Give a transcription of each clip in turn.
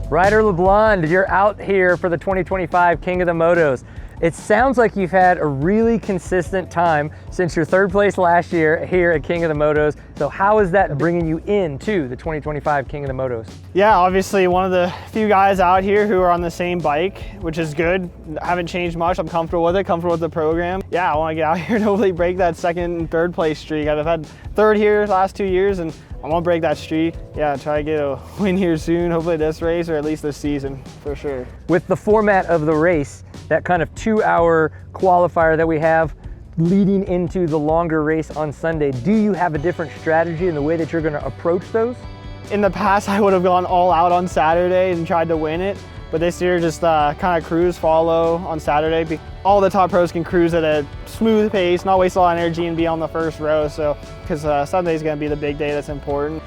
Ryder LeBlond, you're out here for the 2025 King of the Motos. It sounds like you've had a really consistent time since your third place last year here at King of the Motos. So how is that bringing you into the 2025 King of the Motos? Yeah, obviously one of the few guys out here who are on the same bike, which is good. I haven't changed much. I'm comfortable with it, comfortable with the program. Yeah, I want to get out here and hopefully break that second and third place streak. I've had third here the last 2 years and I want to break that streak. Yeah, try to get a win here soon, hopefully this race or at least this season for sure. With the format of the race, that kind of 2-hour qualifier that we have leading into the longer race on Sunday, do you have a different strategy in the way that you're going to approach those? In the past, I would have gone all out on Saturday and tried to win it, but this year just kind of cruise, follow on Saturday. All the top pros can cruise at a smooth pace, not waste a lot of energy and be on the first row. So, because Sunday's going to be the big day that's important.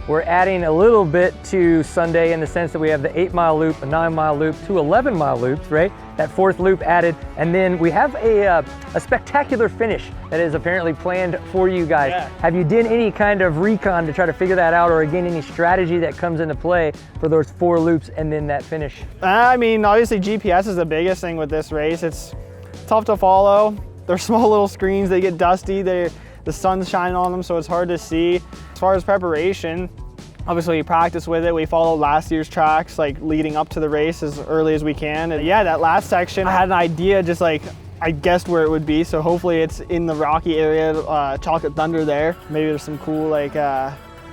We're adding a little bit to Sunday in the sense that we have the 8-mile loop, a 9-mile loop, 2 11-mile loops, right? That fourth loop added, and then we have a spectacular finish that is apparently planned for you guys. Yeah. Have you done any kind of recon to try to figure that out, or again, any strategy that comes into play for those 4 loops and then that finish? I mean, obviously GPS is the biggest thing with this race. It's tough to follow. They're small little screens, they get dusty, the sun's shining on them, so it's hard to see. As far as preparation, obviously we practice with it. We follow last year's tracks, like leading up to the race as early as we can. And yeah, that last section, I had an idea, just like I guessed where it would be. So hopefully it's in the rocky area, Chocolate Thunder there. Maybe there's some cool like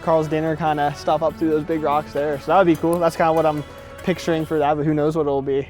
Carl's Dinner kind of stuff up through those big rocks there. So that would be cool. That's kind of what I'm picturing for that, but who knows what it'll be.